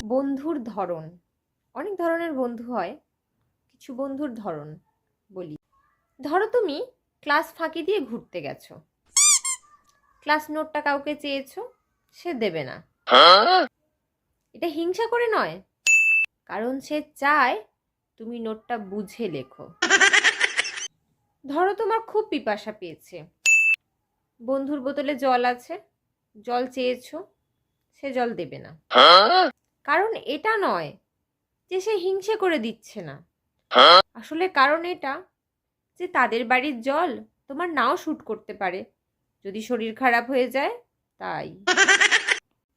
বন্ধুর ধরন, অনেক ধরনের বন্ধু হয়। কিছু বন্ধুর ধরন বলি। ধরো তুমি ক্লাস ফাঁকি দিয়ে ঘুরতে গেছো, ক্লাস নোটটা কাউকে চেয়েছো, সে দেবে না। এটা হিংসা করে নয়, কারণ সে চায় তুমি নোটটা বুঝে লেখো। ধরো তোমার খুব পিপাসা পেয়েছে, বন্ধুর বোতলে জল আছে, জল চেয়েছো, সে জল দেবে না। কারণ এটা নয় যে সে হিংসে করে দিচ্ছে না, আসলে কারণ এটা যে তাদের বাড়ির জল তোমার নাও শুট করতে পারে, যদি শরীর খারাপ হয়ে যায় তাই।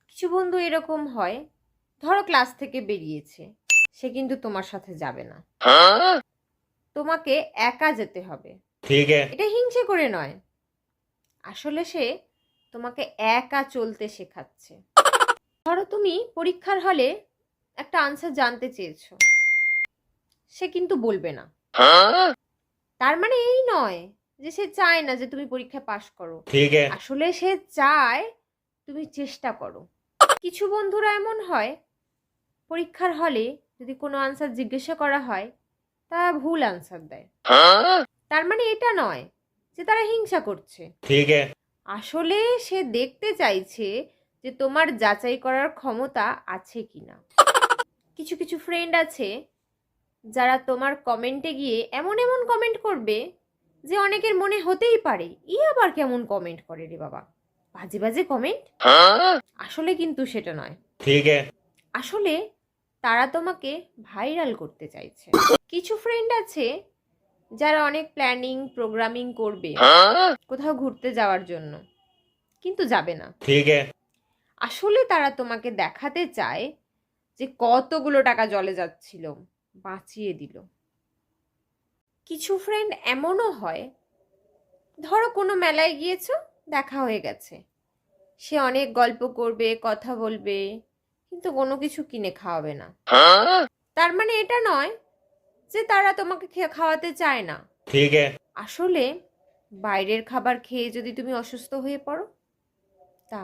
কিছু বন্ধু এরকম হয়, ধরো ক্লাস থেকে বেরিয়েছে, সে কিন্তু তোমার সাথে যাবে না, তোমাকে একা যেতে হবে। ঠিক আছে, এটা হিংসে করে নয়, আসলে সে তোমাকে একা চলতে শেখাচ্ছে। ধরো তুমি পরীক্ষার হলে একটা আনসার জানতে চেয়েছো, সে কিন্তু বলবে না। তার মানে এই নয় যে সে চায় না যে তুমি পরীক্ষায় পাশ করো, ঠিক আছে, আসলে সে চায় তুমি চেষ্টা করো। কিছু বন্ধুরা এমন হয়, পরীক্ষার হলে যদি কোনো আনসার জিজ্ঞাসা করা হয় তারা ভুল আনসার দেয়। তার মানে এটা নয় যে তারা হিংসা করছে, ঠিক আছে, আসলে সে দেখতে চাইছে যে তোমার যাচাই করার ক্ষমতা আছে কিনা। কিছু কিছু ফ্রেন্ড আছে যারা তোমার কমেন্টে গিয়ে এমন এমন কমেন্ট করবে যে অনেকের মনে হতেই পারে ই আবার কেমন কমেন্ট করে রে বাবা, বাজে বাজে কমেন্ট। আসলে কিন্তু সেটা নয়, ঠিক আছে, আসলে তারা তোমাকে ভাইরাল করতে চাইছে। কিছু ফ্রেন্ড আছে যারা অনেক প্ল্যানিং প্রোগ্রামিং করবে কোথাও ঘুরতে যাওয়ার জন্য, কিন্তু যাবে না, ঠিক আছে, আসলে তারা তোমাকে দেখাতে চায় যে কতগুলো টাকা জলে যাচ্ছিল, বাঁচিয়ে দিল। কিছু ফ্রেন্ড এমনও হয়, ধরো কোনো মেলায় গিয়েছো, দেখা হয়ে গেছে, সে অনেক গল্প করবে, কথা বলবে, কিন্তু কোনো কিছু কিনে খাওয়াবে না। তার মানে এটা নয় যে তারা তোমাকে খাওয়াতে চায় না, ঠিক আছে, আসলে বাইরের খাবার খেয়ে যদি তুমি অসুস্থ হয়ে পড়ো তা।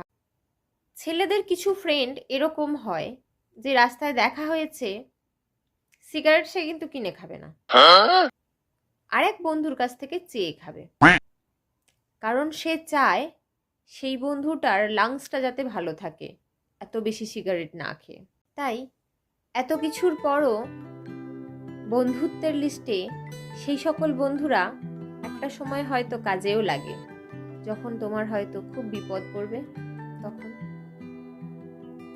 ছেলেদের কিছু ফ্রেন্ড এরকম হয় যে রাস্তায় দেখা হয়েছে, সিগারেট সে কিন্তু কিনে খাবে না, আরেক বন্ধুর কাছ থেকে চেয়ে খাবে, কারণ সে চায় সেই বন্ধুটার লাংসটা যাতে ভালো থাকে এত বেশি সিগারেট না খেয়ে। তাই এত কিছুর পরও বন্ধুত্বের লিস্টে সেই সকল বন্ধুরা একটা সময় হয়তো কাজেও লাগে, যখন তোমার হয়তো খুব বিপদ পড়বে তখন।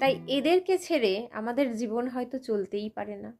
তাই এদেরকে ছেড়ে আমাদের জীবন হয়তো চলতেই পারে না।